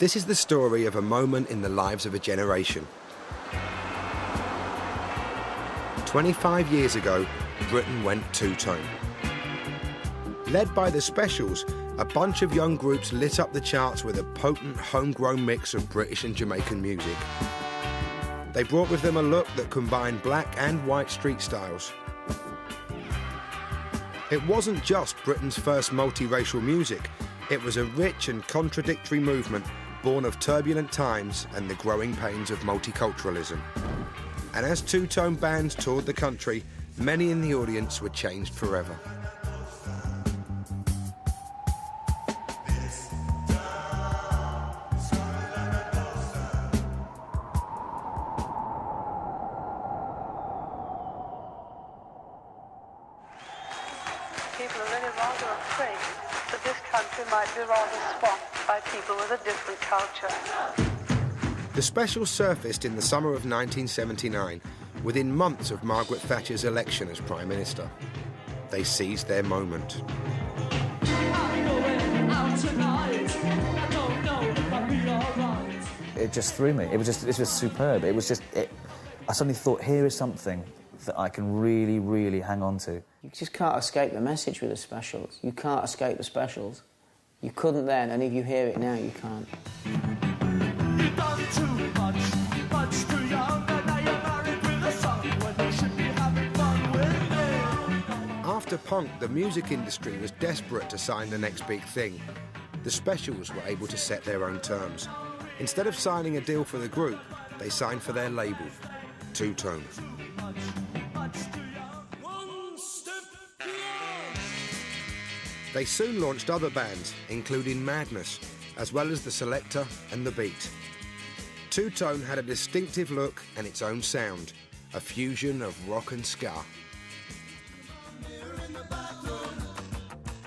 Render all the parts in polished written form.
This is the story of a moment in the lives of a generation. 25 years ago, Britain went two-tone. Led by the Specials, a bunch of young groups lit up the charts with a potent homegrown mix of British and Jamaican music. They brought with them a look that combined black and white street styles. It wasn't just Britain's first multiracial music, it was a rich and contradictory movement born of turbulent times and the growing pains of multiculturalism. And as two-tone bands toured the country, many in the audience were changed forever. People are really rather afraid that this country might be rather swamped by people with a different culture. The Specials surfaced in the summer of 1979, within months of Margaret Thatcher's election as Prime Minister. They seized their moment. It just threw me. It was superb. I suddenly thought, here is something that I can really, really hang on to. You just can't escape the message with the Specials. You can't escape the Specials. You couldn't then, and if you hear it now, you can't. You've done too much too young, and now you're married with a son when you should be having fun with me. After punk, the music industry was desperate to sign the next big thing. The Specials were able to set their own terms. Instead of signing a deal for the group, they signed for their label, Two-Tone. They soon launched other bands, including Madness, as well as The Selector and The Beat. Two-Tone had a distinctive look and its own sound, a fusion of rock and ska.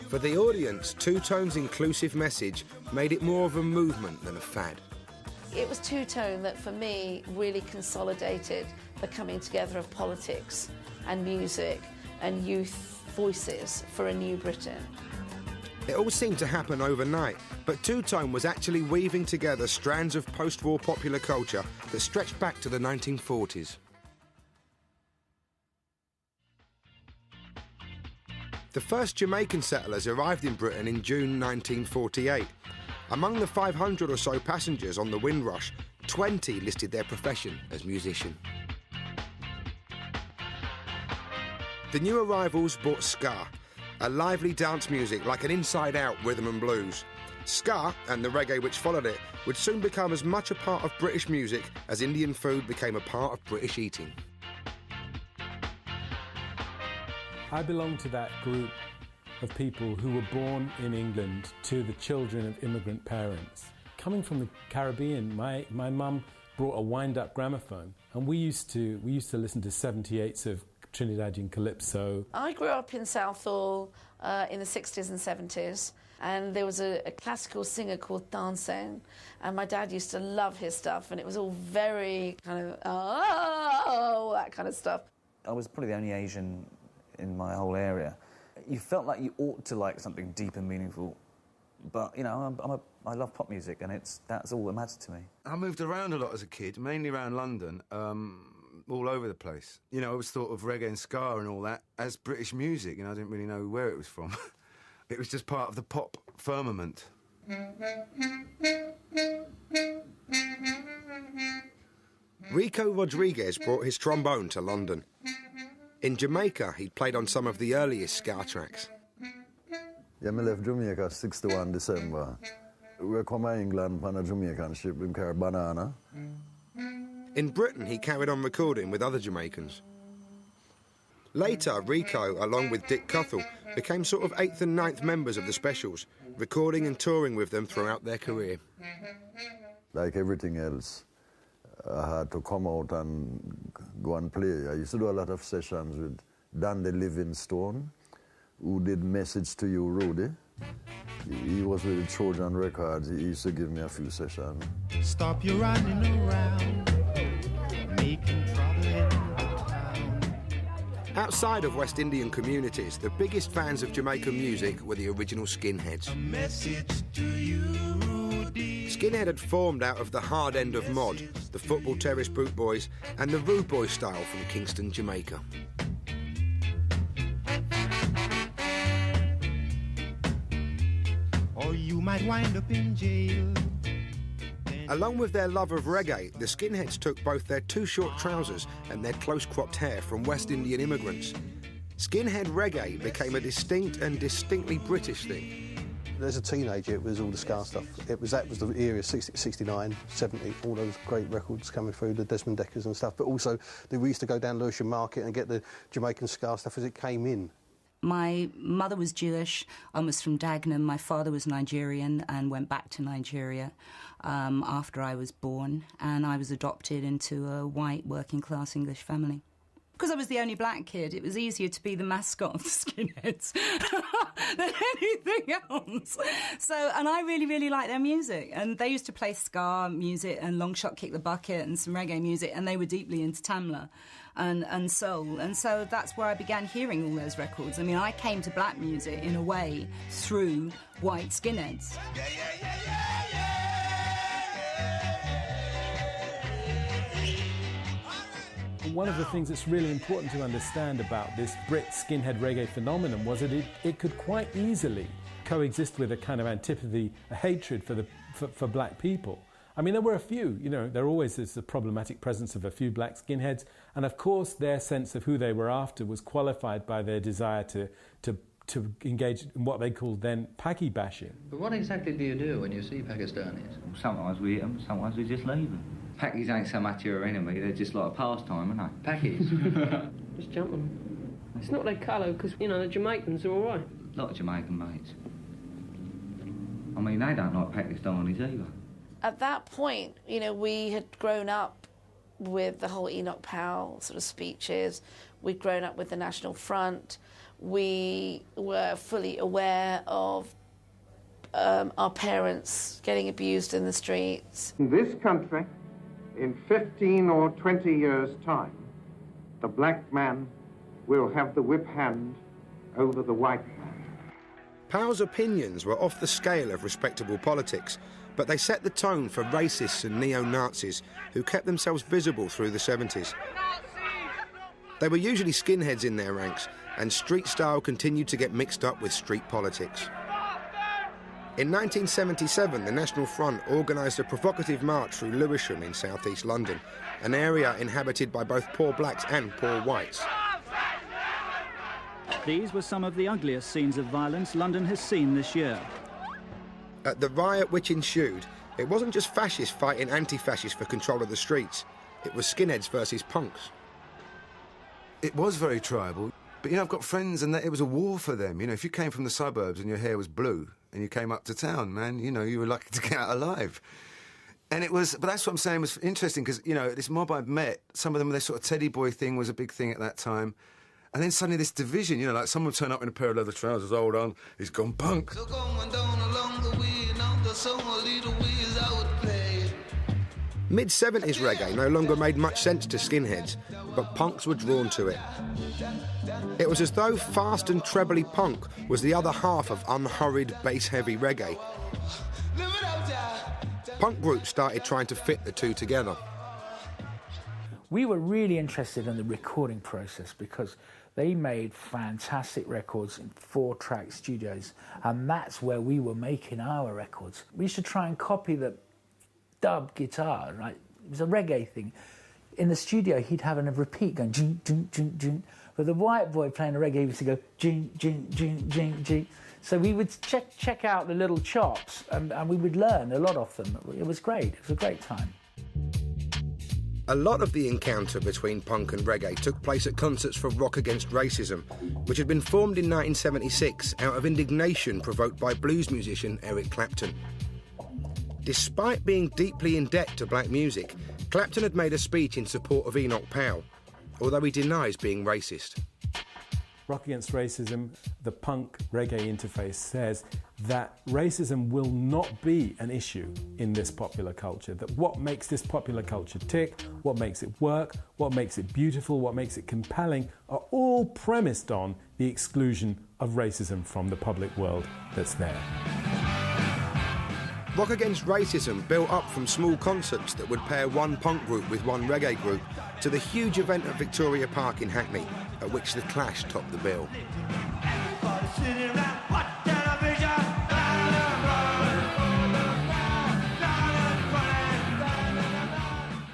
For the audience, Two-Tone's inclusive message made it more of a movement than a fad. It was Two-Tone that, for me, really consolidated the coming together of politics and music and youth voices for a new Britain. It all seemed to happen overnight, but Two-Tone was actually weaving together strands of post-war popular culture that stretched back to the 1940s. The first Jamaican settlers arrived in Britain in June 1948. Among the 500 or so passengers on the Windrush, 20 listed their profession as musician. The new arrivals brought ska, a lively dance music like an inside-out rhythm and blues. Ska, and the reggae which followed it, would soon become as much a part of British music as Indian food became a part of British eating. I belong to that group of people who were born in England to the children of immigrant parents. Coming from the Caribbean, my mum brought a wind-up gramophone, and we used to listen to 78s of Trinidadian calypso. I grew up in Southall in the 60s and 70s, and there was a classical singer called Tansen, and my dad used to love his stuff, and it was all very kind of, oh, that kind of stuff. I was probably the only Asian in my whole area. You felt like you ought to like something deep and meaningful, but, you know, I love pop music, and that's all that mattered to me. I moved around a lot as a kid, mainly around London, all over the place. You know, I always thought of reggae and ska and all that as British music, and I didn't really know where it was from. It was just part of the pop firmament. Rico Rodriguez brought his trombone to London. In Jamaica, he played on some of the earliest ska tracks. Yeah, I left Jamaica 61 December. We come to England on a Jamaican ship in Banana. In Britain, he carried on recording with other Jamaicans. Later, Rico, along with Dick Cuthell, became sort of 8th and 9th members of the Specials, recording and touring with them throughout their career. Like everything else, I had to come out and go and play. I used to do a lot of sessions with Dandy Livingstone, who did Message to You, Rudy. He was with the Trojan Records. He used to give me a few sessions. Stop you running around, making trouble in town. Outside of West Indian communities, the biggest fans of Jamaican music were the original skinheads. A message to you, Rudy. Skinhead had formed out of the hard end of mod, the Football Terrace Boot Boys, and the Rude Boy style from Kingston, Jamaica. Or you might wind up in jail. Along with their love of reggae, the Skinheads took both their too short trousers and their close-cropped hair from West Indian immigrants. Skinhead reggae became a distinct and distinctly British thing. As a teenager, it was all the ska stuff. That was the era, 60, 69, 70, all those great records coming through, the Desmond Deckers and stuff. But also, we used to go down Lewisham Market and get the Jamaican ska stuff as it came in. My mother was Jewish. I was from Dagenham. My father was Nigerian and went back to Nigeria after I was born. And I was adopted into a white working-class English family. Because I was the only black kid, it was easier to be the mascot of the Skinheads than anything else. So, and I really, really liked their music. And they used to play ska music and Long Shot Kick the Bucket and some reggae music, and they were deeply into Tamla and soul. And so that's where I began hearing all those records. I mean, I came to black music, in a way, through white Skinheads. One of the things that's really important to understand about this Brit skinhead reggae phenomenon was that it could quite easily coexist with a kind of antipathy, a hatred for black people. I mean, there were a few, you know, there always is the problematic presence of a few black skinheads, and of course their sense of who they were after was qualified by their desire to engage in what they called then Paki bashing. But what exactly do you do when you see Pakistanis? Sometimes we eat them, sometimes we just leave them. Pakis ain't so much your enemy, they're just like a pastime, aren't they? Pakis? Just jump them. It's not their colour, because, you know, the Jamaicans are all right. A lot of Jamaican mates. I mean, they don't like Pakistanis either. At that point, you know, we had grown up with the whole Enoch Powell sort of speeches. We'd grown up with the National Front. We were fully aware of our parents getting abused in the streets. In this country, in 15 or 20 years' time, the black man will have the whip hand over the white man. Powell's opinions were off the scale of respectable politics, but they set the tone for racists and neo-Nazis who kept themselves visible through the 70s. They were usually skinheads in their ranks, and street style continued to get mixed up with street politics. In 1977, the National Front organised a provocative march through Lewisham in south-east London, an area inhabited by both poor blacks and poor whites. These were some of the ugliest scenes of violence London has seen this year. At the riot which ensued, it wasn't just fascists fighting anti-fascists for control of the streets, it was skinheads versus punks. It was very tribal, but, you know, I've got friends and it was a war for them. You know, if you came from the suburbs and your hair was blue and you came up to town, man, you know, you were lucky to get out alive. And it was, but that's what I'm saying was interesting because, you know, this mob I'd met, some of them, their sort of teddy boy thing was a big thing at that time. And then suddenly this division, you know, like someone would turn up in a pair of leather trousers, hold on, he's gone punk. So going down along the way, and on the song a little ways I would play. Mid-70s reggae no longer made much sense to skinheads, but punks were drawn to it. It was as though fast and trebly punk was the other half of unhurried, bass-heavy reggae. Punk groups started trying to fit the two together. We were really interested in the recording process because they made fantastic records in 4-track studios, and that's where we were making our records. We used to try and copy the dub guitar, right? It was a reggae thing. In the studio, he'd have a repeat going, jing, jing, jing, jing. But the white boy playing the reggae used to go, jing, jing, jing, jing, jing. So we would check out the little chops, and we would learn a lot of them. It was great. It was a great time. A lot of the encounter between punk and reggae took place at concerts for Rock Against Racism, which had been formed in 1976 out of indignation provoked by blues musician Eric Clapton. Despite being deeply in debt to black music, Clapton had made a speech in support of Enoch Powell, although he denies being racist. Rock Against Racism, the punk reggae interface, says that racism will not be an issue in this popular culture, that what makes this popular culture tick, what makes it work, what makes it beautiful, what makes it compelling, are all premised on the exclusion of racism from the public world that's there. Rock Against Racism built up from small concerts that would pair one punk group with one reggae group to the huge event at Victoria Park in Hackney, at which The Clash topped the bill.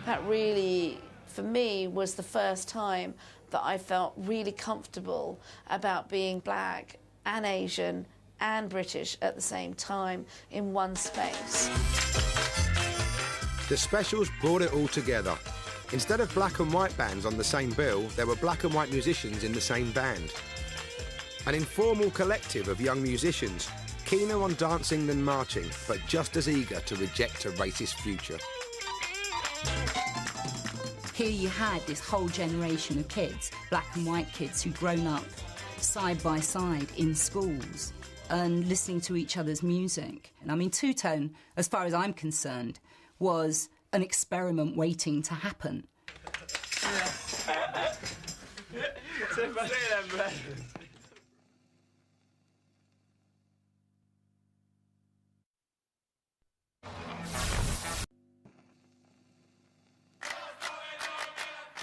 That really, for me, was the first time that I felt really comfortable about being black and Asian and British at the same time in one space. The Specials brought it all together. Instead of black and white bands on the same bill, there were black and white musicians in the same band. An informal collective of young musicians, keener on dancing than marching, but just as eager to reject a racist future. Here you had this whole generation of kids, black and white kids, who'd grown up side by side in schools and listening to each other's music. And I mean, Two Tone, as far as I'm concerned, was an experiment waiting to happen.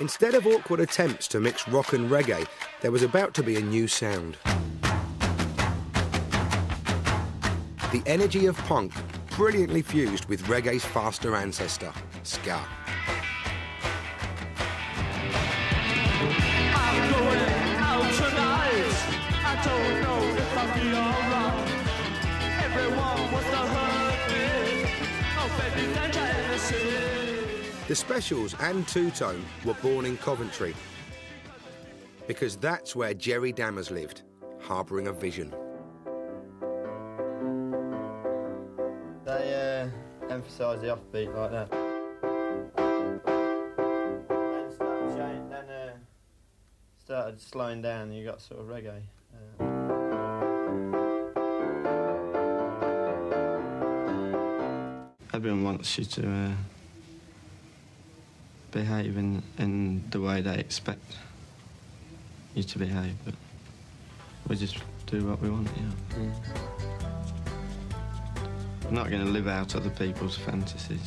Instead of awkward attempts to mix rock and reggae, there was about to be a new sound. The energy of punk, brilliantly fused with reggae's faster ancestor, ska. I'm going out tonight. I don't know if I'll be alright. Everyone wants to hurt me. Oh, baby, danger in the city. The Specials and Two Tone were born in Coventry, because that's where Jerry Dammers lived, harbouring a vision. They emphasise the offbeat like that. Then started slowing down, you got sort of reggae. Everyone wants you to behave in the way they expect you to behave, but we just do what we want, yeah. I'm not going to live out other people's fantasies.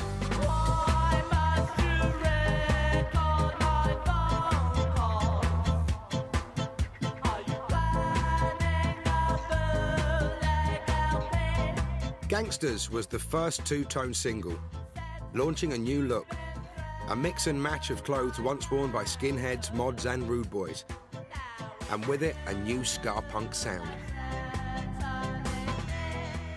Gangsters was the first Two Tone single, launching a new look. A mix and match of clothes once worn by skinheads, mods and rude boys. And with it, a new ska punk sound.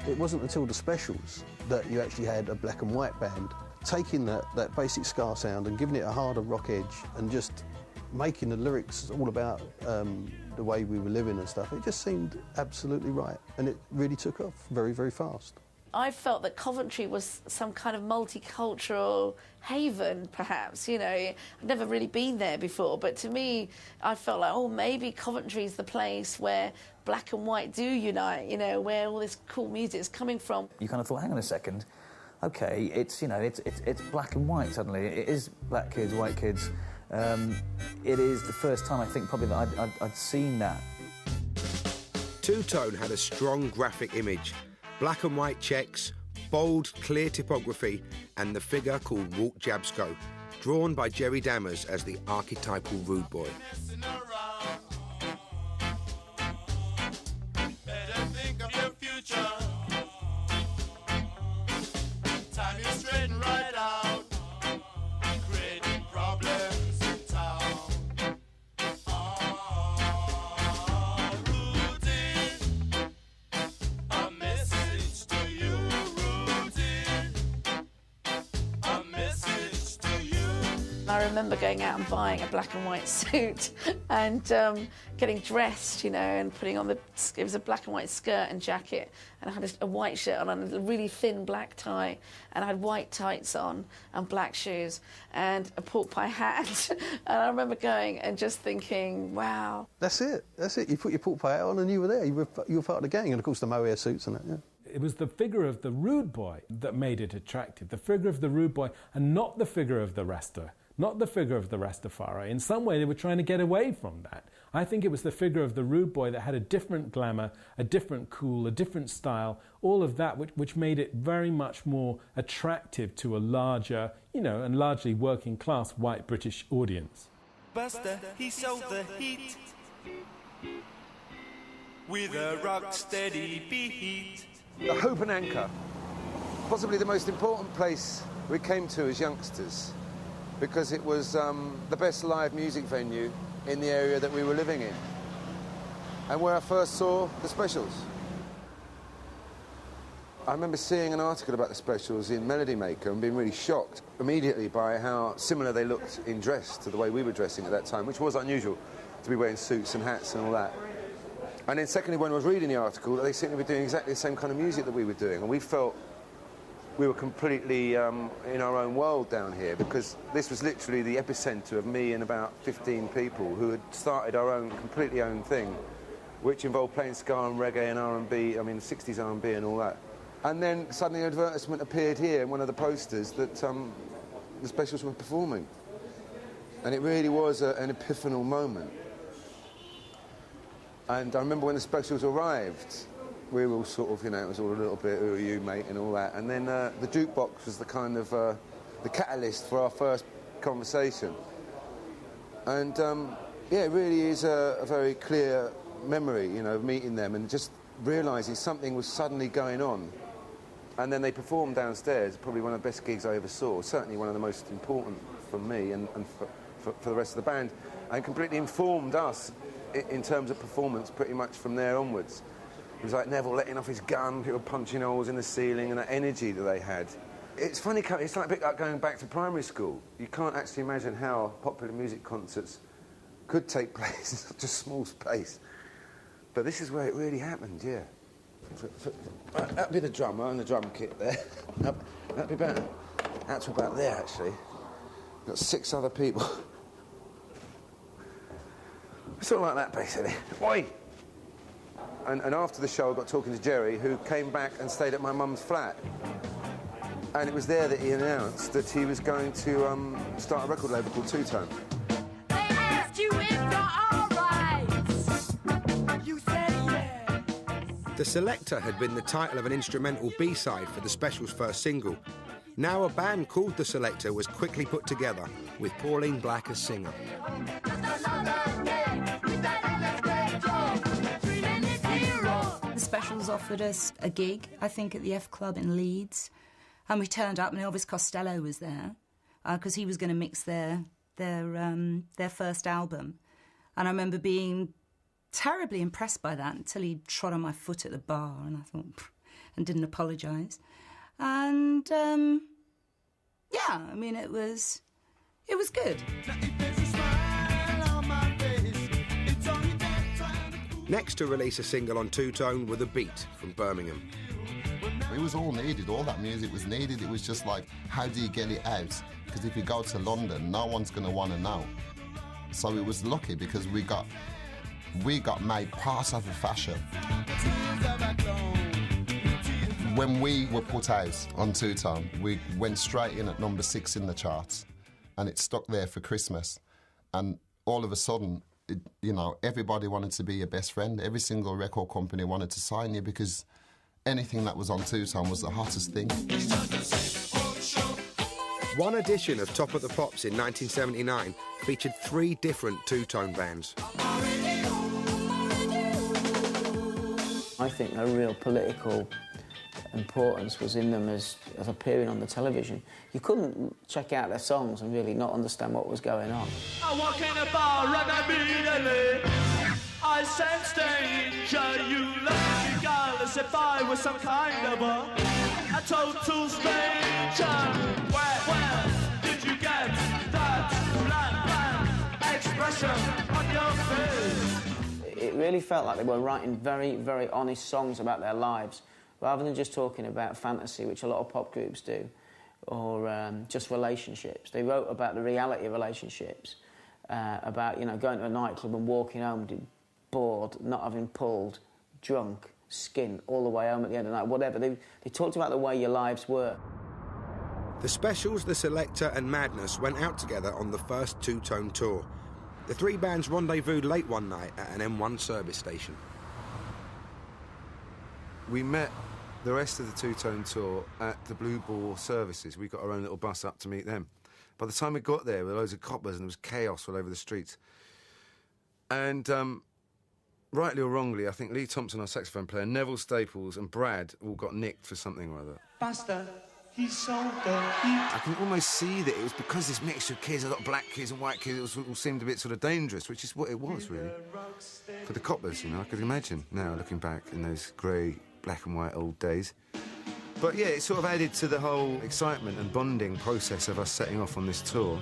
It wasn't until the Specials that you actually had a black and white band taking that basic ska sound and giving it a harder rock edge and just making the lyrics all about the way we were living and stuff. It just seemed absolutely right, and it really took off very, very fast. I felt that Coventry was some kind of multicultural haven, perhaps, you know. I'd never really been there before, but to me, I felt like, oh, maybe Coventry's the place where black and white do unite, you know, where all this cool music is coming from. You kind of thought, hang on a second, OK, it's, you know, it's black and white suddenly. It is black kids, white kids. It is the first time, I think, probably that I'd seen that. Two Tone had a strong graphic image. Black and white checks, bold, clear typography, and the figure called Walt Jabsco, drawn by Jerry Dammers as the archetypal rude boy. I remember going out and buying a black and white suit and getting dressed, you know, and putting on it was a black and white skirt and jacket, and I had a white shirt on and a really thin black tie, and I had white tights on and black shoes and a pork pie hat. And I remember going and just thinking, wow. That's it. You put your pork pie hat on and you were there. You were part of the gang, and of course the mohair suits and that, yeah. It was the figure of the rude boy that made it attractive, the figure of the rude boy, and not the figure of the Rasta. Not the figure of the Rastafari. In some way, they were trying to get away from that. I think it was the figure of the rude boy that had a different glamour, a different cool, a different style, all of that which made it very much more attractive to a larger, and largely working class white British audience. Buster, he sold the heat with a rock-steady beat. The Hope and Anchor, possibly the most important place we came to as youngsters, because it was the best live music venue in the area that we were living in, and where I first saw the Specials. I remember seeing an article about the Specials in Melody Maker and being really shocked immediately by how similar they looked in dress to the way we were dressing at that time, which was unusual, to be wearing suits and hats and all that. And then secondly, when I was reading the article, they seemed to be doing exactly the same kind of music that we were doing, and we felt we were completely in our own world down here, because this was literally the epicentre of me and about 15 people who had started our own, completely own thing, which involved playing ska and reggae and R&B, 60s R&B and all that. And then suddenly an advertisement appeared here in one of the posters that the Specials were performing. And it really was an epiphanal moment. And I remember when the Specials arrived, we were all sort of, it was all a little bit, who are you, mate, and all that. And then the jukebox was the kind of, the catalyst for our first conversation. And, it really is a very clear memory, of meeting them and just realising something was suddenly going on. And then they performed downstairs, probably one of the best gigs I ever saw, certainly one of the most important for me and for the rest of the band, and completely informed us in terms of performance pretty much from there onwards. It was like Neville letting off his gun, people punching holes in the ceiling, and that energy that they had. It's funny, it's like a bit like going back to primary school. You can't actually imagine how popular music concerts could take place in such a small space. But this is where it really happened, yeah. That'd be the drummer and the drum kit there. That'd be better. That's about there, actually. Got 6 other people. Sort of like that, basically. Oi! And after the show, I got talking to Jerry, who came back and stayed at my mum's flat. And it was there that he announced that he was going to start a record label called Two Tone. They asked you if you're all right. You said yes. The Selector had been the title of an instrumental B-side for the Specials' first single. Now a band called The Selector was quickly put together, with Pauline Black as singer. The Specials offered us a gig, I think, at the F Club in Leeds, and we turned up and Elvis Costello was there, because he was going to mix their first album. And I remember being terribly impressed by that until he trod on my foot at the bar, and I thought, and didn't apologise. And it was good. Next to release a single on Two Tone were The Beat from Birmingham. It was all needed, all that music was needed. It was just like, how do you get it out? Because if you go to London, no one's going to want to know. So it was lucky because we got made part of the fashion. When we were put out on Two Tone, we went straight in at number 6 in the charts, and it stuck there for Christmas. And all of a sudden, everybody wanted to be your best friend. Every single record company wanted to sign you because anything that was on Two Tone was the hottest thing. One edition of Top of the Pops in 1979 featured 3 different Two Tone bands. I think a real political importance was in them as appearing on the television. You couldn't check out their songs and really not understand what was going on. I walk in a bar and immediately I sense danger. You look at me, as if I was some kind of a total stranger. Where did you get that bland expression on your face? It really felt like they were writing very, very honest songs about their lives, rather than just talking about fantasy, which a lot of pop groups do, or just relationships. They wrote about the reality of relationships, about, going to a nightclub and walking home bored, not having pulled, drunk, skint, all the way home at the end of the night, whatever. They talked about the way your lives were. The Specials, The Selector and Madness went out together on the first Two Tone tour. The three bands rendezvoused late one night at an M1 service station. We met the rest of the Two-Tone tour at the Blue Ball services. We got our own little bus up to meet them. By the time we got there, there were loads of coppers and there was chaos all over the streets. And rightly or wrongly, I think Lee Thompson, our saxophone player, Neville Staples and Brad all got nicked for something or other. Buster, he's so dirty. I can almost see that it was because this mixture of kids, a lot of black kids and white kids, it all seemed a bit sort of dangerous, which is what it was, really. For the coppers, you know, I could imagine now, looking back in those grey, black and white old days. But yeah, it sort of added to the whole excitement and bonding process of us setting off on this tour.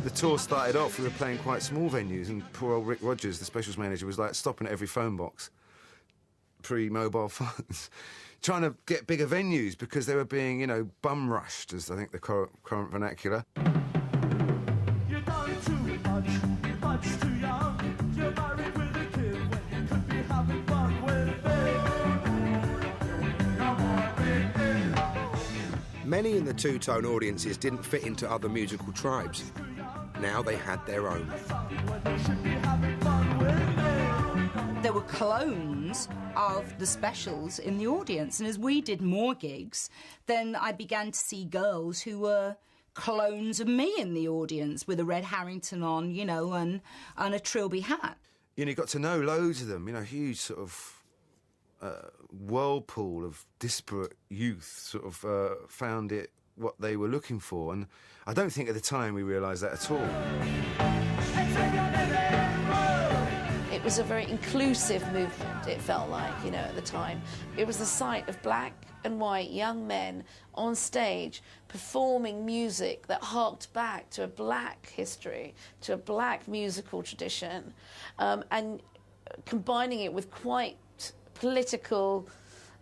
The tour started off, we were playing quite small venues, and poor old Rick Rogers, the specials manager, was like stopping at every phone box, pre-mobile phones, trying to get bigger venues because they were being, you know, bum-rushed, as I think the current vernacular. You're done too much too young. You're married with a kid when you could be having fun with me. Many in the Two-Tone audiences didn't fit into other musical tribes. Now they had their own. There were clones of the specials in the audience, and as we did more gigs, then I began to see girls who were clones of me in the audience with a Red Harrington on, you know, and a Trilby hat. You know, you got to know loads of them, you know, huge sort of whirlpool of disparate youth sort of found it what they were looking for, and I don't think at the time we realised that at all. It was a very inclusive movement, it felt like, you know, at the time. It was the sight of black and white young men on stage performing music that harked back to a black history, to a black musical tradition, and combining it with quite political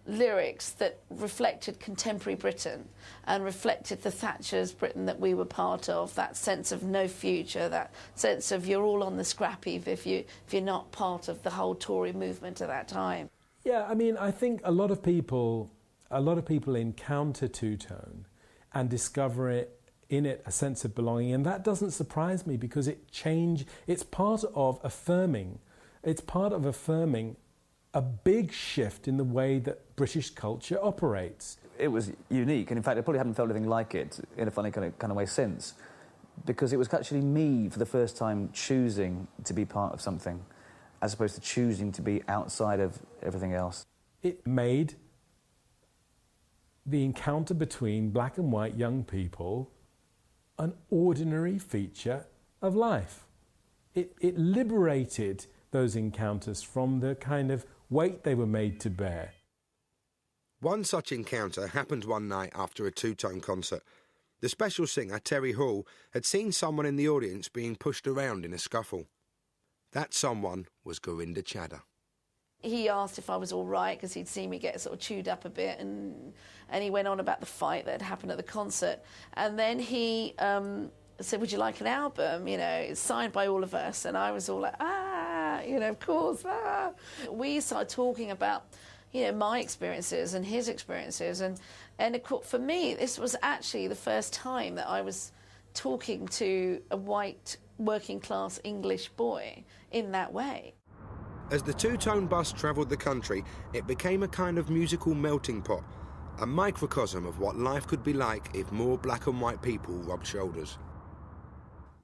lyrics that reflected contemporary Britain and reflected the Thatcher's Britain that we were part of, that sense of no future, that sense of you're all on the scrap heap if you're not part of the whole Tory movement at that time. Yeah, I mean, I think a lot of people encounter Two-Tone and discover in it a sense of belonging, and that doesn't surprise me because it's part of affirming a big shift in the way that British culture operates. It was unique, and in fact I probably haven't felt anything like it in a funny kind of way since, because it was actually me for the first time choosing to be part of something as opposed to choosing to be outside of everything else. It made the encounter between black and white young people an ordinary feature of life. It liberated those encounters from the kind of weight they were made to bear. One such encounter happened one night after a Two-Tone concert. The special singer, Terry Hall, had seen someone in the audience being pushed around in a scuffle. That someone was Gurinder Chadha. He asked if I was all right because he'd seen me get sort of chewed up a bit, and he went on about the fight that had happened at the concert. And then he said, would you like an album? You know, it's signed by all of us. And I was all like, you know, of course, We started talking about, you know, my experiences and his experiences. And for me, this was actually the first time that I was talking to a white working-class English boy in that way. As the Two-Tone bus travelled the country, it became a kind of musical melting pot, a microcosm of what life could be like if more black and white people rubbed shoulders.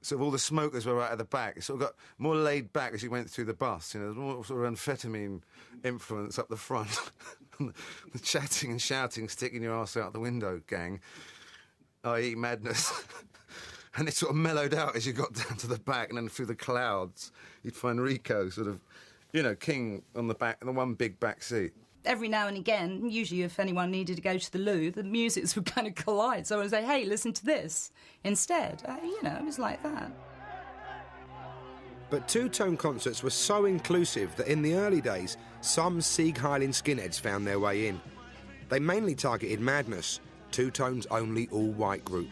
Sort of all the smokers were right at the back. It sort of got more laid back as you went through the bus. You know, there was more sort of amphetamine influence up the front. The chatting and shouting, sticking your arse out the window gang, i.e. madness. And it sort of mellowed out as you got down to the back, and then through the clouds, you'd find Rico sort of, you know, king on the back, the one big back seat. Every now and again, usually if anyone needed to go to the loo, the musics would kind of collide. So I would say, hey, listen to this instead. You know, it was like that. But Two-Tone concerts were so inclusive that in the early days, some Sieg Heiling skinheads found their way in. They mainly targeted Madness, Two-Tone's only all-white group.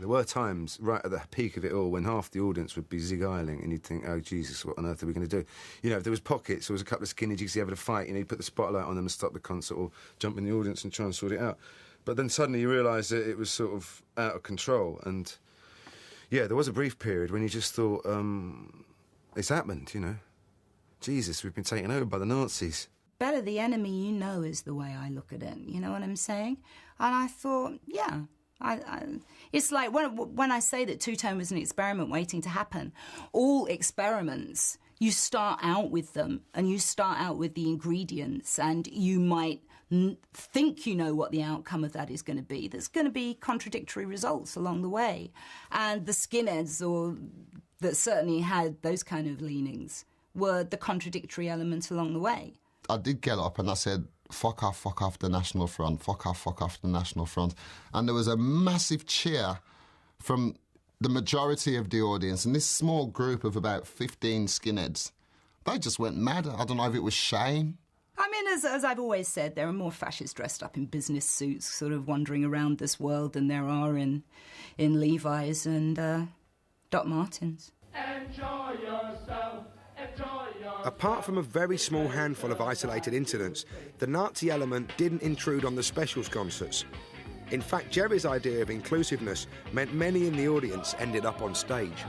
There were times, right at the peak of it all, when half the audience would be Sieg Heiling, and you'd think, oh, Jesus, what on earth are we going to do? You know, if there was pockets, there was a couple of skinny jigs having a fight, you know, you'd put the spotlight on them and stop the concert, or jump in the audience and try and sort it out. But then suddenly you realise that it was sort of out of control. And, yeah, there was a brief period when you just thought, it's happened, you know. Jesus, we've been taken over by the Nazis. Better the enemy you know is the way I look at it, you know what I'm saying? And I thought, yeah, it's like when I say that Two Tone was an experiment waiting to happen, all experiments, you start out with them and you start out with the ingredients and you might think you know what the outcome of that is going to be. There's going to be contradictory results along the way. And the skinheads, or that certainly had those kind of leanings, were the contradictory elements along the way. I did get up and I said, fuck off the National Front, fuck off the National Front. And there was a massive cheer from the majority of the audience, and this small group of about 15 skinheads, they just went mad. I don't know if it was shame. I mean, as I've always said, there are more fascists dressed up in business suits sort of wandering around this world than there are in Levi's and Doc Martens. Enjoy yourself, enjoy yourself. Apart from a very small handful of isolated incidents, the Nazi element didn't intrude on the specials concerts. In fact, Jerry's idea of inclusiveness meant many in the audience ended up on stage.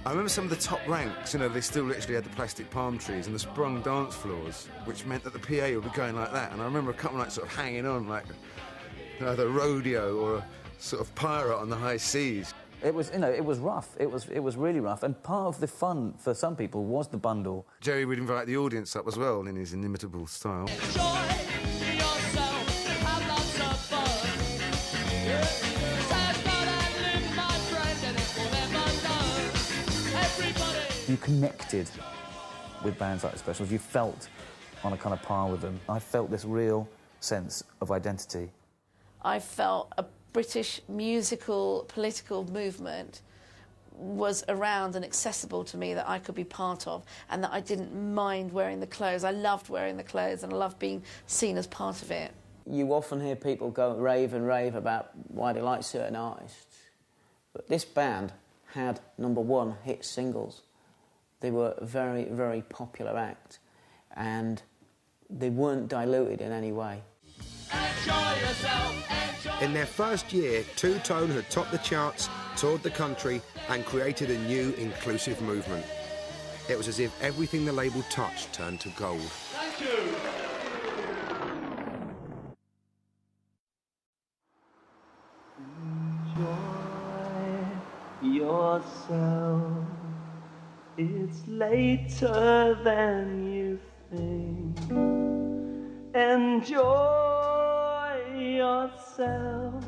I remember some of the top ranks, you know, they still literally had the plastic palm trees and the sprung dance floors, which meant that the PA would be going like that. And I remember a couple like sort of hanging on like either a rodeo or a sort of pirate on the high seas. It was, you know, it was rough. It was really rough. And part of the fun for some people was the bundle. Jerry would invite the audience up as well in his inimitable style. You connected with bands like the Specials. You felt on a kind of par with them. I felt this real sense of identity. I felt a British musical, political movement was around and accessible to me that I could be part of, and that I didn't mind wearing the clothes. I loved wearing the clothes and I loved being seen as part of it. You often hear people go rave and rave about why they like certain artists. But this band had #1 hit singles. They were a very, very popular act, and they weren't diluted in any way. Enjoy yourself, In their first year, Two Tone had topped the charts, toured the country, and created a new inclusive movement. It was as if everything the label touched turned to gold. Thank you. Enjoy yourself. It's later than you think. Enjoy yourself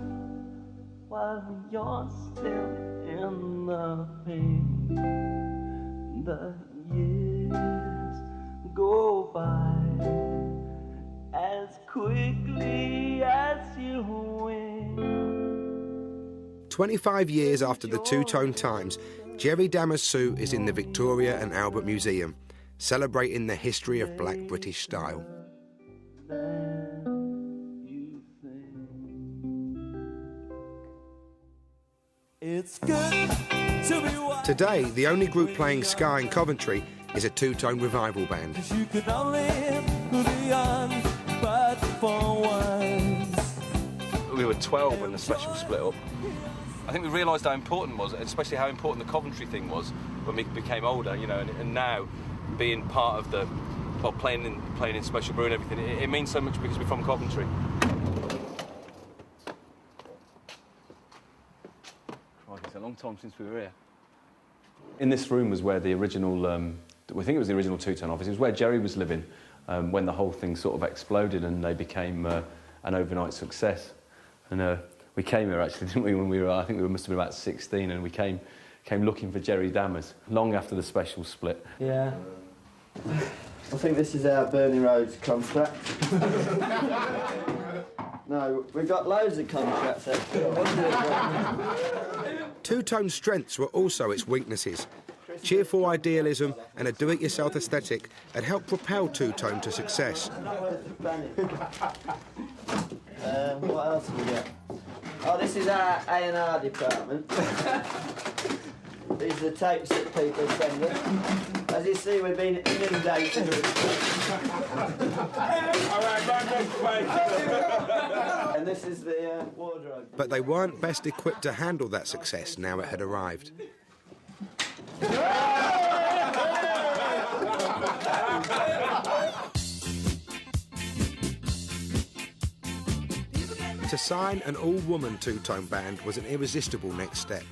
while you're still in the pink. The years go by as quickly as you wink. 25 years after the Two Tone Times, Jerry Dammer's suit is in the Victoria and Albert Museum, celebrating the history of black British style. It's good to be wild. Today, the only group playing ska in Coventry is a Two Tone revival band. You could only be on, but for once. We were 12 when the Special split up. I think we realised how important it was, especially how important the Coventry thing was when we became older, you know, and now being part of the, well, playing in Special Brew and everything, it means so much because we're from Coventry. It's a long time since we were here. In this room was where the original, I think it was the original Two Tone office. It was where Jerry was living when the whole thing sort of exploded and they became an overnight success. And we came here actually, didn't we? When we were, I think we must have been about 16, and we came looking for Jerry Dammers long after the Special split. Yeah. I think this is our Bernie Rhodes contract. No, we've got loads of contracts actually. Two Tone's strengths were also its weaknesses. Cheerful idealism and a do-it-yourself aesthetic had helped propel Two Tone to success. What else have we got? Oh, this is our A&R department. These are the tapes that people send us. As you see, we've been inundated with. And And this is the wardrobe. But they weren't best equipped to handle that success now it had arrived. To sign an all-woman two-tone band was an irresistible next step.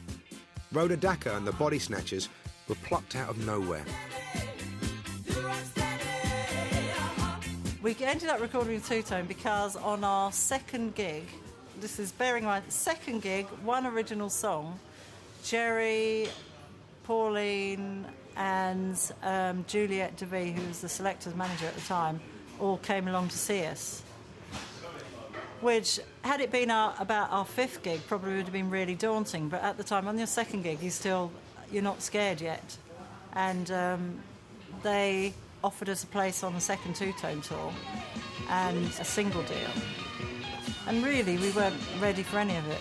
Rhoda Dakar and the Body Snatchers were plucked out of nowhere. We ended up recording a two-tone because on our second gig, this is bearing in mind, second gig, one original song, Jerry, Pauline and Juliette DeVee, who was the selector's manager at the time, all came along to see us. Which, had it been about our fifth gig, probably would have been really daunting. But at the time, on your second gig, you're not scared yet. And they offered us a place on the second two-tone tour and a single deal. And really, we weren't ready for any of it,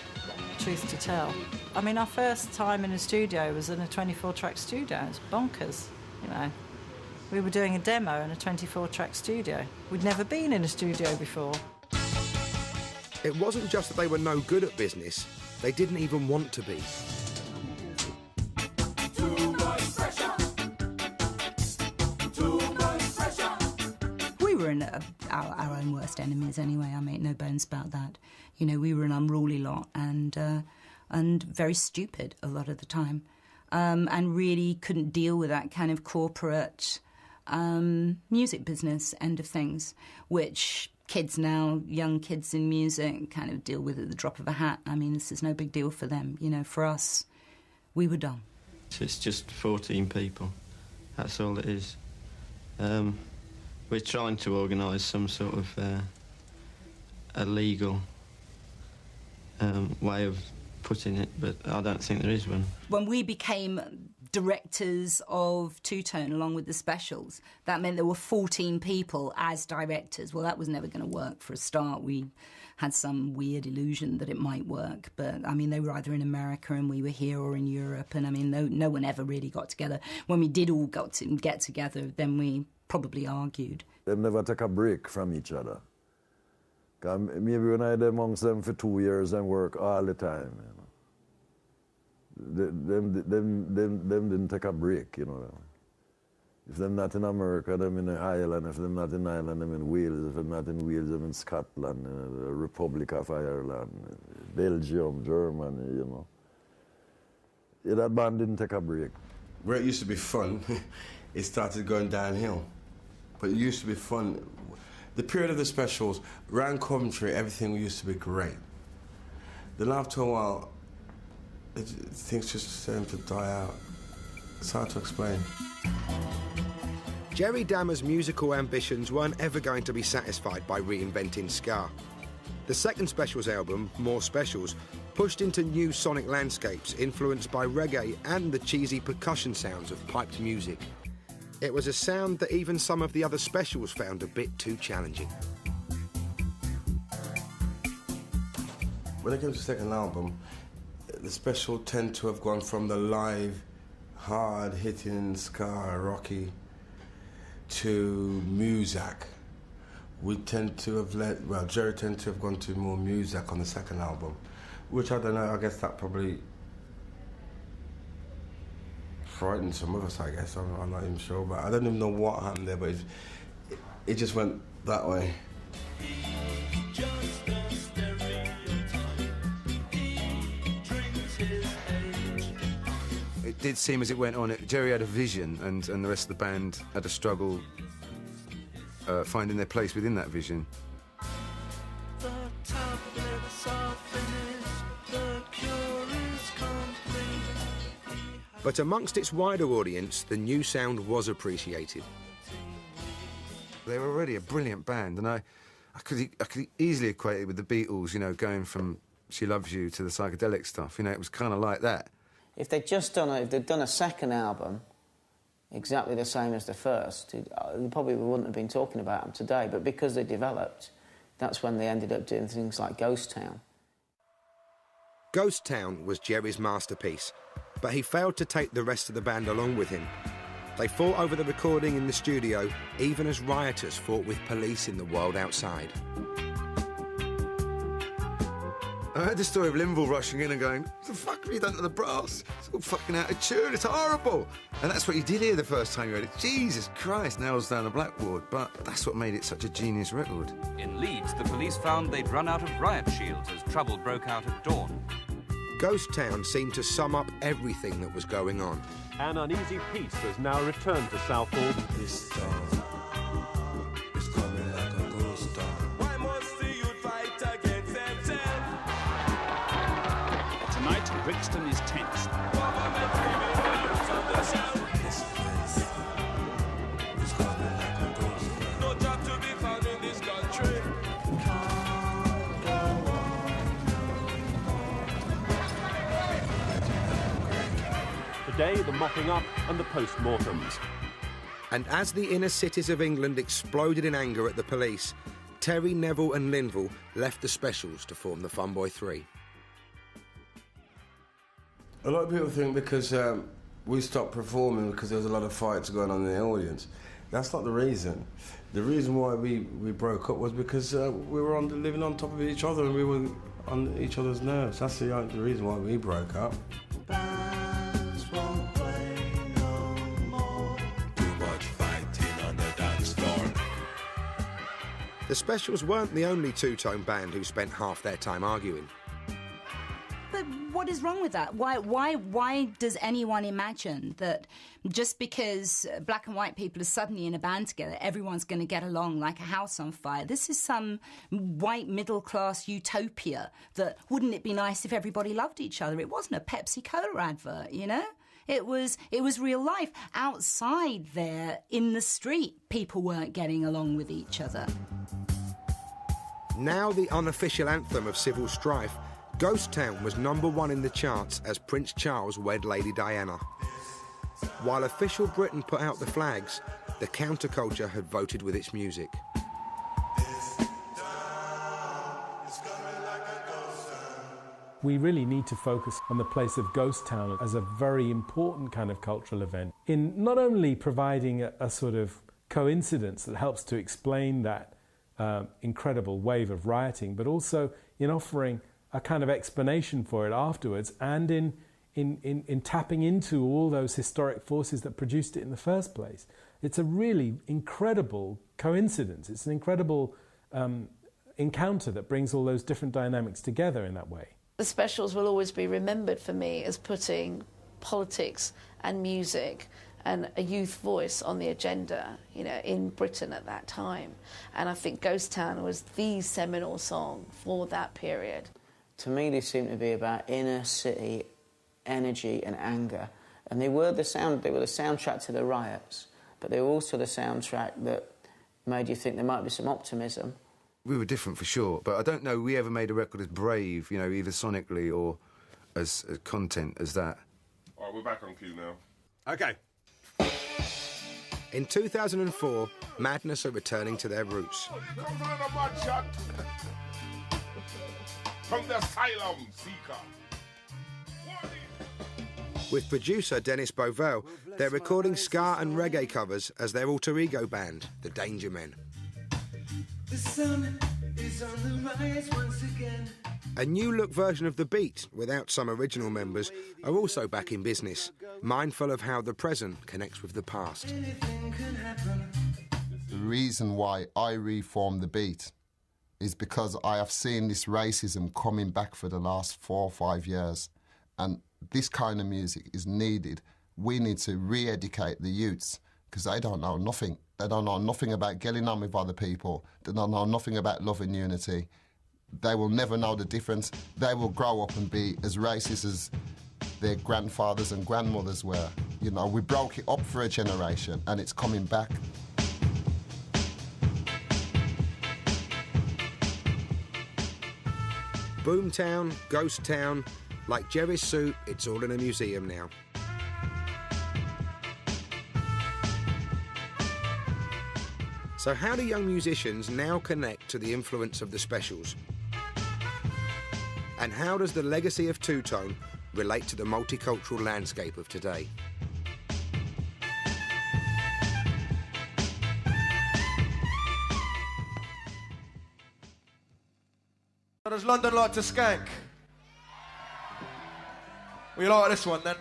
truth to tell. I mean, our first time in a studio was in a 24-track studio. It was bonkers, you know. We were doing a demo in a 24-track studio. We'd never been in a studio before. It wasn't just that they were no good at business, they didn't even want to be. We were our own worst enemies anyway, I make no bones about that. You know, we were an unruly lot and very stupid a lot of the time, and really couldn't deal with that kind of corporate music business end of things, which kids now, young kids in music, kind of deal with at the drop of a hat. I mean, this is no big deal for them. You know, for us, we were done. It's just 14 people. That's all it is. We're trying to organise some sort of a legal way of putting it, but I don't think there is one. When we became directors of Two-Tone along with the Specials, that meant there were 14 people as directors. Well, that was never going to work for a start. We had some weird illusion that it might work, but I mean, they were either in America and we were here, or in Europe, and I mean, no one ever really got together. When we did all get together, then we probably argued. They never take a break from each other. Maybe when I had amongst them for 2 years and work all the time, you know. Them didn't take a break, you know. If they're not in America, them in Ireland. If they're not in Ireland, them in Wales. If they're not in Wales, them in Scotland, the Republic of Ireland, Belgium, Germany, you know. Yeah, that band didn't take a break. Where it used to be fun, it started going downhill. But it used to be fun. The period of the Specials, around Coventry, everything used to be great. Then after a while, things just started to die out. It's hard to explain. Jerry Dammer's musical ambitions weren't ever going to be satisfied by reinventing ska. The second Specials album, More Specials, pushed into new sonic landscapes influenced by reggae and the cheesy percussion sounds of piped music. It was a sound that even some of the other Specials found a bit too challenging. When it came to the second album, the Special tend to have gone from the live, hard-hitting ska, rocky, to Muzak. We tend to have Jerry tend to have gone to more Muzak on the second album, which I don't know, I guess that probably frightened some of us, I guess. I'm not even sure, but I don't even know what happened there, but it just went that way. It did seem as it went on, Jerry had a vision and the rest of the band had a struggle finding their place within that vision. But amongst its wider audience, the new sound was appreciated. They were already a brilliant band, and I could easily equate it with the Beatles, you know, going from She Loves You to the psychedelic stuff. You know, it was kind of like that. If they'd done a second album, exactly the same as the first, we probably wouldn't have been talking about them today. But because they developed, that's when they ended up doing things like Ghost Town. Ghost Town was Jerry's masterpiece, but he failed to take the rest of the band along with him. They fought over the recording in the studio, even as rioters fought with police in the world outside. I heard the story of Linville rushing in and going, what the fuck have you done to the brass? It's all fucking out of tune, it's horrible. And that's what you did hear the first time you heard it. Jesus Christ, nails down the blackboard. But that's what made it such a genius record. In Leeds, the police found they'd run out of riot shields as trouble broke out at dawn. Ghost Town seemed to sum up everything that was going on. An uneasy peace has now returned to Southall. This town is coming like a ghost town. Why must the youth fight against themselves? Tonight, Brixton is tense. Government giving the youth on the shelf. This place is coming like a ghost town. No job to be found in this country. Today, the mopping up and the post-mortems. And as the inner cities of England exploded in anger at the police, Terry, Neville and Linville left the Specials to form the Funboy 3. A lot of people think because we stopped performing because there was a lot of fights going on in the audience. That's not the reason. The reason why we broke up was because we were living on top of each other and we were on each other's nerves. That's the reason why we broke up. The Specials weren't the only two-tone band who spent half their time arguing. But what is wrong with that? Why does anyone imagine that just because black and white people are suddenly in a band together, everyone's going to get along like a house on fire? This is some white middle-class utopia that wouldn't it be nice if everybody loved each other? It wasn't a Pepsi Cola advert, you know? It was real life. Outside there, in the street, people weren't getting along with each other. Now the unofficial anthem of civil strife, Ghost Town was #1 in the charts as Prince Charles wed Lady Diana. While official Britain put out the flags, the counterculture had voted with its music. We really need to focus on the place of Ghost Town as a very important kind of cultural event in not only providing a sort of coincidence that helps to explain that incredible wave of rioting, but also in offering a kind of explanation for it afterwards and in tapping into all those historic forces that produced it in the first place. It's a really incredible coincidence. It's an incredible encounter that brings all those different dynamics together in that way. The Specials will always be remembered for me as putting politics and music and a youth voice on the agenda, you know, in Britain at that time. And I think Ghost Town was the seminal song for that period. To me, they seem to be about inner city energy and anger. And they were the soundtrack to the riots, but they were also the soundtrack that made you think there might be some optimism. We were different for sure, but I don't know we ever made a record as brave, you know, either sonically or as content as that. All right, we're back on cue now. OK. In 2004, Madness are returning to their roots. Comes on a bad shot from the asylum seeker. With producer Dennis Bovell, they're recording ska and reggae covers as their alter ego band, the Danger Men. The sun is on the rise once again. A new-look version of The Beat, without some original members, are also back in business, mindful of how the present connects with the past. The reason why I reformed The Beat is because I have seen this racism coming back for the last 4 or 5 years, and this kind of music is needed. We need to re-educate the youths, because they don't know nothing. They don't know nothing about getting on with other people. They don't know nothing about love and unity. They will never know the difference. They will grow up and be as racist as their grandfathers and grandmothers were. You know, we broke it up for a generation and it's coming back. Boomtown, Ghost Town, like Jerry's suit, it's all in a museum now. So how do young musicians now connect to the influence of the Specials? And how does the legacy of two-tone relate to the multicultural landscape of today? Does London like to skank? Well, you like this one then?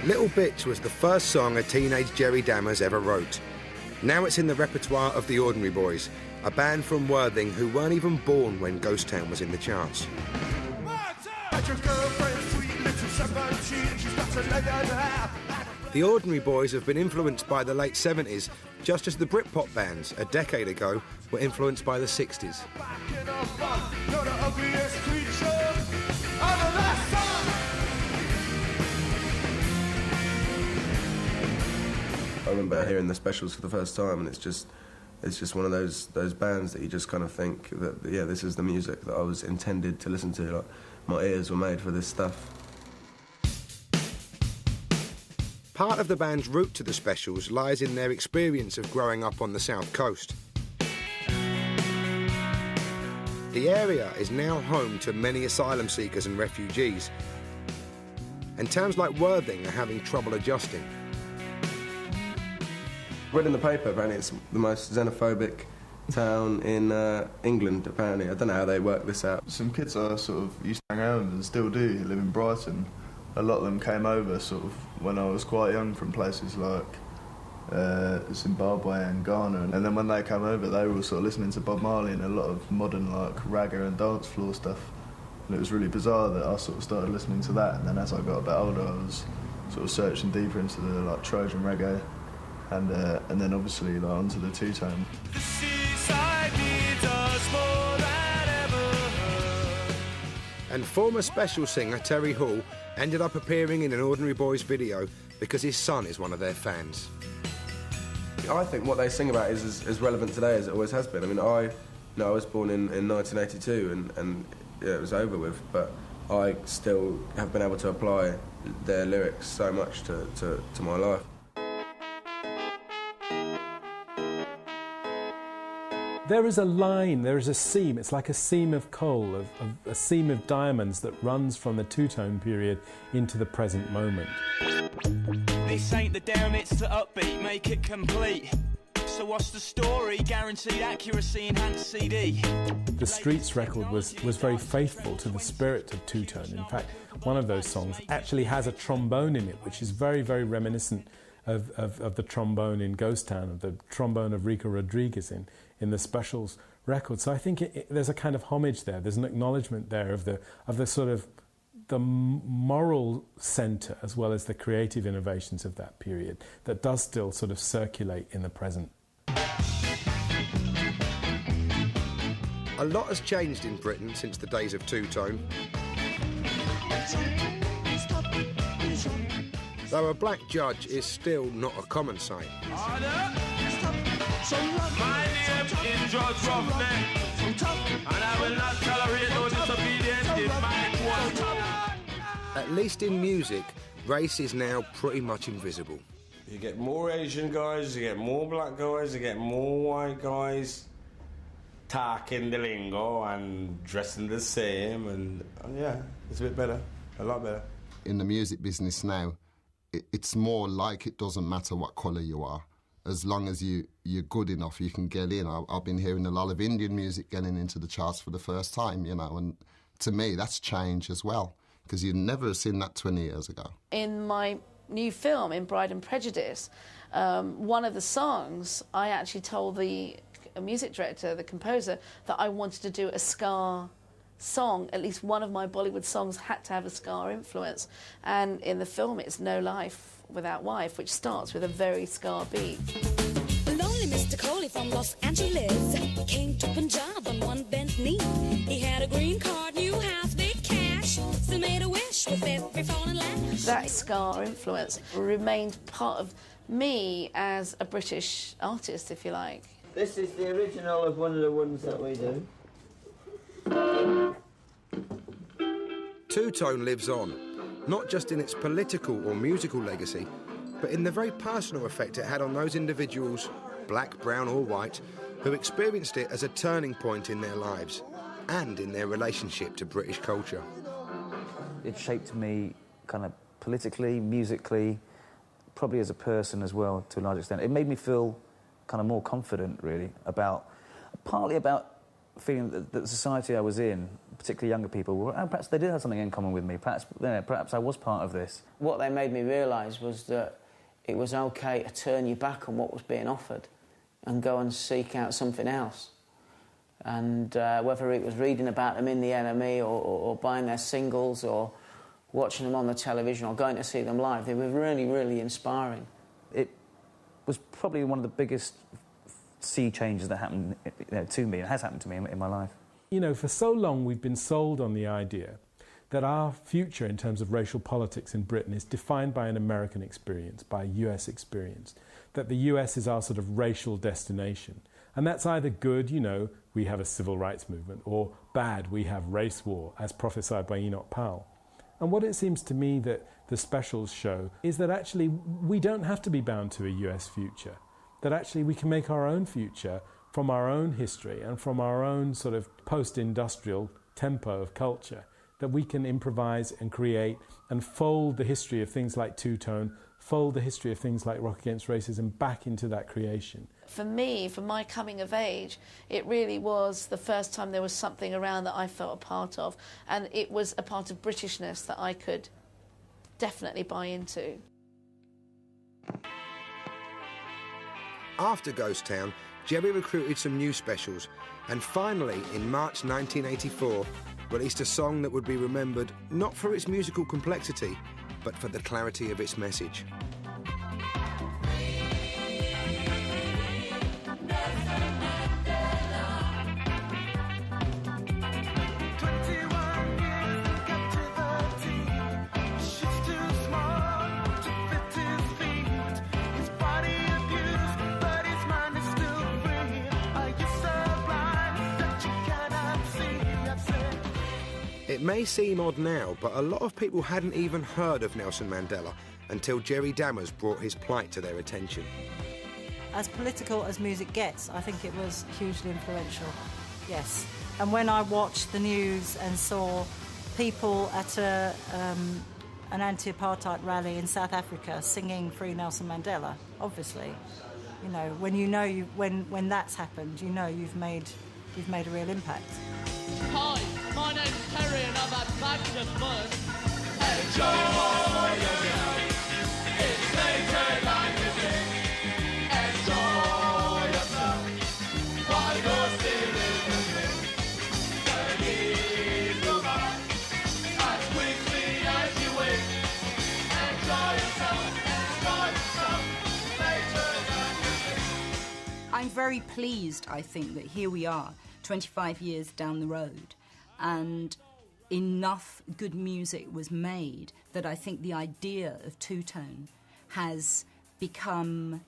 Little Bits was the first song a teenage Jerry Dammers ever wrote. Now it's in the repertoire of the Ordinary Boys, a band from Worthing who weren't even born when Ghost Town was in the charts. The Ordinary Boys have been influenced by the late 70s, just as the Britpop bands a decade ago were influenced by the 60s. I remember hearing the Specials for the first time, and it's just one of those bands that you just kind of think that, yeah, this is the music that I was intended to listen to. Like, my ears were made for this stuff. Part of the band's route to the Specials lies in their experience of growing up on the south coast. The area is now home to many asylum seekers and refugees, and towns like Worthing are having trouble adjusting. Read in the paper, apparently it's the most xenophobic town in England, apparently. I don't know how they work this out. Some kids I sort of used to hang out with and still do live in Brighton. A lot of them came over sort of when I was quite young from places like Zimbabwe and Ghana, and then when they came over they were sort of listening to Bob Marley and a lot of modern like ragga and dance floor stuff, and it was really bizarre that I sort of started listening to that, and then as I got a bit older I was sort of searching deeper into the like Trojan reggae, and then obviously like onto the two-tone. And former Special singer Terry Hall ended up appearing in an Ordinary Boys video because his son is one of their fans. I think what they sing about is as relevant today as it always has been. I mean, I was born in 1982 and yeah, it was over with, but I still have been able to apply their lyrics so much to my life. There is a line, there is a seam, it's like a seam of coal, a seam of diamonds that runs from the two-tone period into the present moment. This ain't the down, it's the upbeat, make it complete. So what's the story? Guaranteed accuracy, enhanced CD. The Streets record was very faithful to the spirit of two-tone. In fact, one of those songs actually has a trombone in it, which is very, very reminiscent of the trombone in Ghost Town, of the trombone of Rico Rodriguez in the Specials record. So I think there's a kind of homage there. There's an acknowledgement there of the sort of the moral centre as well as the creative innovations of that period that does still sort of circulate in the present. A lot has changed in Britain since the days of two-tone. Though a black judge is still not a common sight. My name is Judge Ruffman, and I will not tolerate no disobedience in my court. At least in music, race is now pretty much invisible. You get more Asian guys, you get more black guys, you get more white guys talking the lingo and dressing the same, and yeah, it's a bit better, a lot better. In the music business now, it's more like it doesn't matter what colour you are. As long as you're good enough, you can get in. I've been hearing a lot of Indian music getting into the charts for the first time, you know, and to me that's change as well, because you'd never have seen that 20 years ago. In my new film, in Bride and Prejudice, one of the songs, I actually told the music director, the composer, that I wanted to do a ska song. At least one of my Bollywood songs had to have a ska influence, and in the film it's No Life Without Wife, which starts with a very ska beat. Lonely Mr. Coley from Los Angeles came to Punjab on one bent knee. He had a green card, new house, big cash, still made a wish with every falling lash. That ska influence remained part of me as a British artist, if you like. This is the original of one of the ones that we do. Two-tone lives on, not just in its political or musical legacy, but in the very personal effect it had on those individuals, black, brown or white, who experienced it as a turning point in their lives and in their relationship to British culture. It shaped me kind of politically, musically, probably as a person as well, to a large extent. It made me feel kind of more confident, really, about partly about feeling that the society I was in, particularly younger people, were, perhaps they did have something in common with me. Perhaps I was part of this. What they made me realise was that it was OK to turn your back on what was being offered and go and seek out something else. And whether it was reading about them in the NME or buying their singles or watching them on the television or going to see them live, they were really, really inspiring. It was probably one of the biggest sea changes that happened to me, and has happened to me in my life. You know, for so long we've been sold on the idea that our future in terms of racial politics in Britain is defined by an American experience, by a US experience, that the US is our sort of racial destination. And that's either good, you know, we have a civil rights movement, or bad, we have race war, as prophesied by Enoch Powell. And what it seems to me that the specials show is that actually we don't have to be bound to a US future, that actually we can make our own future from our own history and from our own sort of post-industrial tempo of culture, that we can improvise and create and fold the history of things like two-tone, fold the history of things like Rock Against Racism back into that creation. For me, for my coming of age, it really was the first time there was something around that I felt a part of, and it was a part of Britishness that I could definitely buy into. After Ghost Town, Jerry recruited some new specials and finally, in March 1984, released a song that would be remembered not for its musical complexity, but for the clarity of its message. It may seem odd now, but a lot of people hadn't even heard of Nelson Mandela until Jerry Dammers brought his plight to their attention. As political as music gets, I think it was hugely influential, yes. And when I watched the news and saw people at an anti-apartheid rally in South Africa singing Free Nelson Mandela, obviously, you know, when that's happened, you know you've made a real impact. Hi, my name's Terry and I've had bags of fun. Enjoy yourself. It's later like a thing. Enjoy yourself. While you're still in the thing. The years go by as quickly as you wait. Enjoy yourself. Later like a thing. I'm very pleased, I think, that here we are, 25 years down the road, and enough good music was made that I think the idea of two-tone has become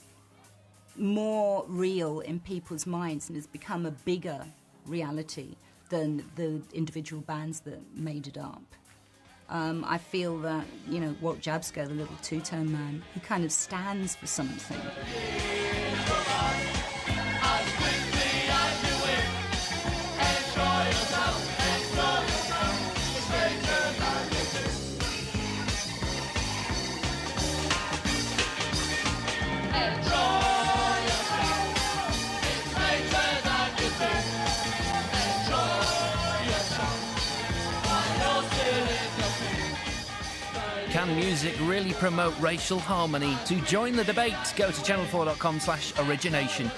more real in people's minds and has become a bigger reality than the individual bands that made it up. I feel that, you know, Walt Jabsco, the little two-tone man, he kind of stands for something. Can music really promote racial harmony? To join the debate, go to channel4.com/origination.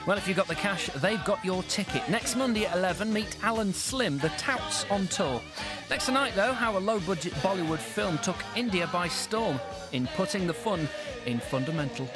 Well, if you've got the cash, they've got your ticket. Next Monday at 11, meet Alan Slim, the Touts on tour. Next tonight, though, how a low-budget Bollywood film took India by storm in putting the fun in fundamental.